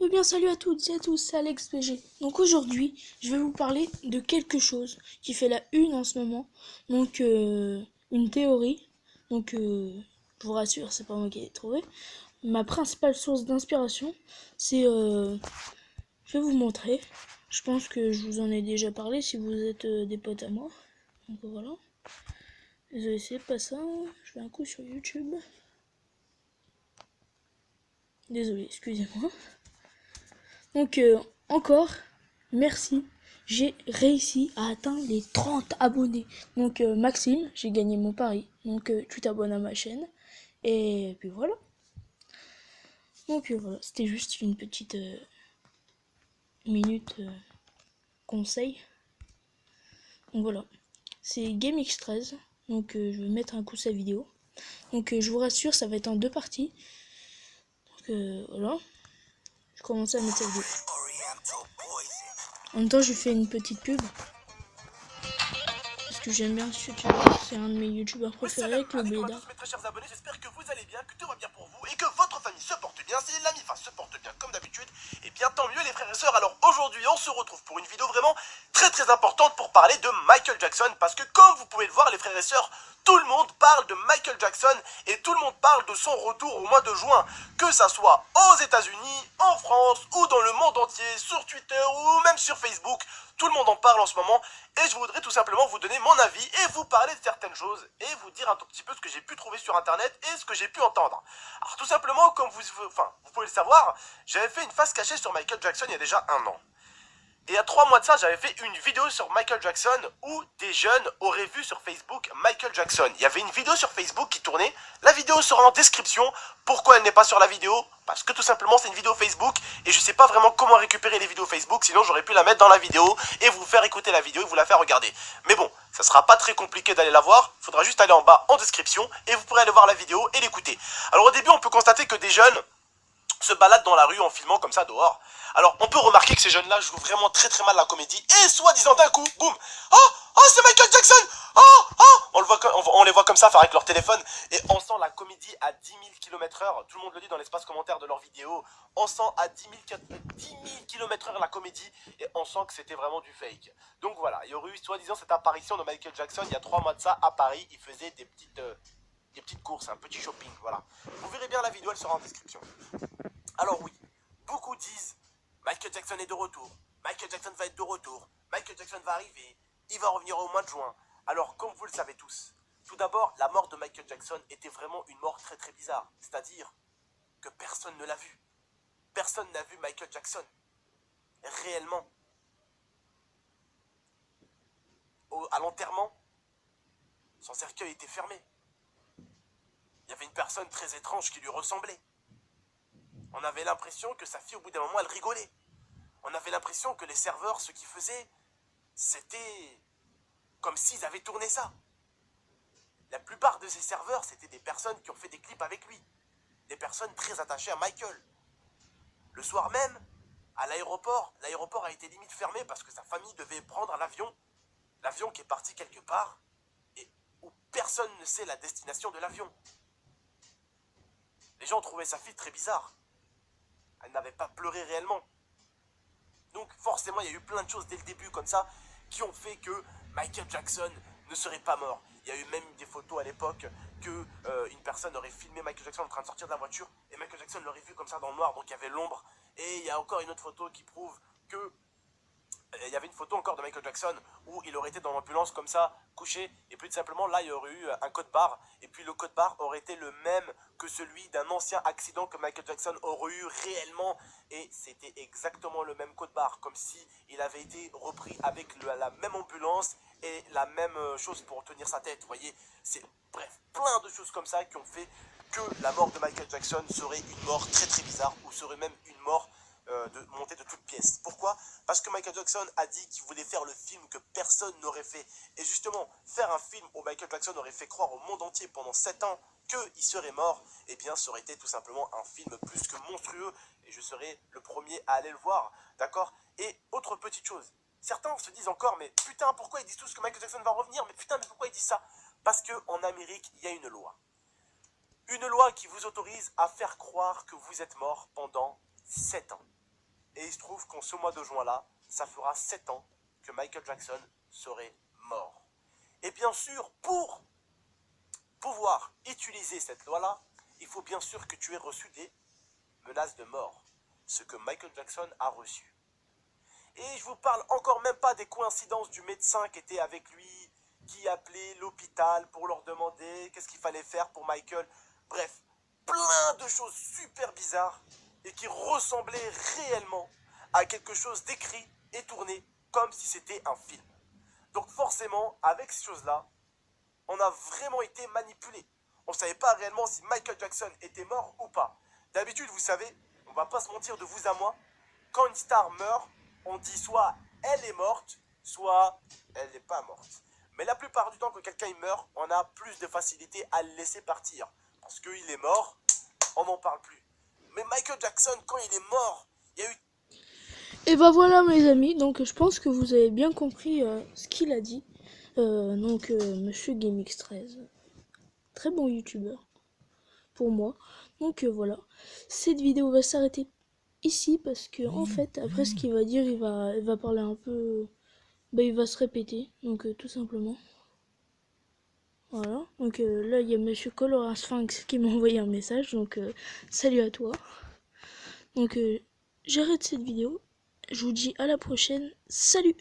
Eh bien, salut à toutes et à tous, c'est Alex PG. Donc aujourd'hui, je vais vous parler de quelque chose qui fait la une en ce moment. Donc, une théorie. Donc, je vous rassure, c'est pas moi qui l'ai trouvé. Ma principale source d'inspiration, c'est... je vais vous montrer. Je pense que je vous en ai déjà parlé si vous êtes des potes à moi. Donc voilà. Désolé, c'est pas ça. Je fais un coup sur YouTube. Désolé, excusez-moi. Donc, encore, merci. J'ai réussi à atteindre les 30 abonnés. Donc, Maxime, j'ai gagné mon pari. Donc, tu t'abonnes à ma chaîne. Et puis voilà. Donc, voilà, c'était juste une petite minute conseil. Donc, voilà. C'est GameX13. Donc, je vais mettre un coup sa vidéo. Donc, je vous rassure, ça va être en deux parties. Donc, voilà. Je commence à mettre sa vidéo. En même temps, je fais une petite pub. Parce que j'aime bien ce youtubeur, c'est un de mes youtubeurs préférés avec le Blédard. Mes très chers abonnés, j'espère que vous allez bien, que tout va bien pour vous et que votre famille se porte bien. Si l'ami se porte bien comme d'habitude, et bien tant mieux les frères et sœurs. Alors aujourd'hui on se retrouve pour une vidéo vraiment très importante pour parler de Michael Jackson. Parce que comme vous pouvez le voir les frères et sœurs, tout le monde parle de Michael Jackson et tout le monde parle de son retour au mois de juin. Que ça soit aux États-Unis, en France ou dans le monde entier, sur Twitter ou même sur Facebook. Tout le monde en parle en ce moment et je voudrais tout simplement vous donner mon avis et vous parler de certaines choses et vous dire un tout petit peu ce que j'ai pu trouver sur internet et ce que j'ai pu entendre. Alors tout simplement, comme vous pouvez le savoir, j'avais fait une face cachée sur Michael Jackson il y a déjà un an. Et il y a 3 mois de ça, j'avais fait une vidéo sur Michael Jackson où des jeunes auraient vu sur Facebook Michael Jackson. Il y avait une vidéo sur Facebook qui tournait. La vidéo sera en description. Pourquoi elle n'est pas sur la vidéo? Parce que tout simplement c'est une vidéo Facebook et je sais pas vraiment comment récupérer les vidéos Facebook. Sinon j'aurais pu la mettre dans la vidéo et vous faire écouter la vidéo et vous la faire regarder. Mais bon, ça sera pas très compliqué d'aller la voir. Il faudra juste aller en bas en description et vous pourrez aller voir la vidéo et l'écouter. Alors au début on peut constater que des jeunes se baladent dans la rue en filmant comme ça dehors. Alors on peut remarquer que ces jeunes là jouent vraiment très mal la comédie. Et soi-disant d'un coup, boum, oh c'est Michael Jackson, on les voit comme ça faire avec leur téléphone. Et on sent la comédie à 10 000 km/h. Tout le monde le dit dans l'espace commentaire de leur vidéo. On sent à 10 000 km/h la comédie. Et on sent que c'était vraiment du fake. Donc voilà, il y aurait eu soi-disant cette apparition de Michael Jackson il y a 3 mois de ça à Paris. Il faisait des petites courses, un petit shopping, voilà. Vous verrez bien la vidéo, elle sera en description. Alors oui, beaucoup disent Michael Jackson est de retour, Michael Jackson va être de retour, Michael Jackson va arriver, il va revenir au mois de juin. Alors comme vous le savez tous, tout d'abord la mort de Michael Jackson était vraiment une mort très bizarre. C'est-à-dire que personne ne l'a vu. Personne n'a vu Michael Jackson. Réellement. À l'enterrement, son cercueil était fermé. Il y avait une personne très étrange qui lui ressemblait. On avait l'impression que sa fille, au bout d'un moment, elle rigolait. On avait l'impression que les serveurs, ce qu'ils faisaient, c'était comme s'ils avaient tourné ça. La plupart de ces serveurs, c'était des personnes qui ont fait des clips avec lui. Des personnes très attachées à Michael. Le soir même, à l'aéroport a été limite fermé parce que sa famille devait prendre l'avion. L'avion qui est parti quelque part et où personne ne sait la destination de l'avion. Les gens trouvaient sa fille très bizarre. Elle n'avait pas pleuré réellement. Donc forcément il y a eu plein de choses dès le début comme ça qui ont fait que Michael Jackson ne serait pas mort. Il y a eu même des photos à l'époque que une personne aurait filmé Michael Jackson en train de sortir de la voiture et Michael Jackson l'aurait vu comme ça dans le noir, donc il y avait l'ombre. Et il y a encore une autre photo qui prouve que il y avait une photo encore de Michael Jackson où il aurait été dans l'ambulance comme ça, couché, et plus simplement là il y aurait eu un code barre, et puis le code barre aurait été le même que celui d'un ancien accident que Michael Jackson aurait eu réellement, et c'était exactement le même code barre, comme si il avait été repris avec la même ambulance et la même chose pour tenir sa tête, vous voyez, c'est bref, plein de choses comme ça qui ont fait que la mort de Michael Jackson serait une mort très bizarre, ou serait même une mort montée de toutes pièces. Pourquoi? Parce que Michael Jackson a dit qu'il voulait faire le film que personne n'aurait fait. Et justement, faire un film où Michael Jackson aurait fait croire au monde entier pendant 7 ans qu'il serait mort, eh bien ça aurait été tout simplement un film plus que monstrueux, et je serais le premier à aller le voir, d'accord? Et autre petite chose, certains se disent encore, mais putain, pourquoi ils disent tous que Michael Jackson va revenir? Mais putain, mais pourquoi ils disent ça? Parce qu'en Amérique, il y a une loi. Une loi qui vous autorise à faire croire que vous êtes mort pendant 7 ans. Et il se trouve qu'en ce mois de juin là, ça fera 7 ans que Michael Jackson serait mort. Et bien sûr, pour pouvoir utiliser cette loi-là, il faut bien sûr que tu aies reçu des menaces de mort. Ce que Michael Jackson a reçu. Et je vous parle encore même pas des coïncidences du médecin qui était avec lui, qui appelait l'hôpital pour leur demander qu'est-ce qu'il fallait faire pour Michael. Bref, plein de choses super bizarres et qui ressemblaient réellement à quelque chose d'écrit et tourné comme si c'était un film. Donc forcément, avec ces choses-là, on a vraiment été manipulé. On ne savait pas réellement si Michael Jackson était mort ou pas. D'habitude, vous savez, on va pas se mentir de vous à moi, quand une star meurt, on dit soit elle est morte, soit elle n'est pas morte. Mais la plupart du temps, quand quelqu'un meurt, on a plus de facilité à le laisser partir. Parce qu'il est mort, on n'en parle plus. Mais Michael Jackson, quand il est mort, il y a eu... Et bah voilà mes amis, donc je pense que vous avez bien compris ce qu'il a dit. Monsieur GameX13, très bon youtubeur pour moi. Donc voilà, cette vidéo va s'arrêter ici parce que en fait après ce qu'il va dire il va parler un peu, il va se répéter, donc tout simplement. Voilà, donc là il y a Monsieur Colora Sphinx qui m'a envoyé un message, donc salut à toi. Donc j'arrête cette vidéo, je vous dis à la prochaine, salut.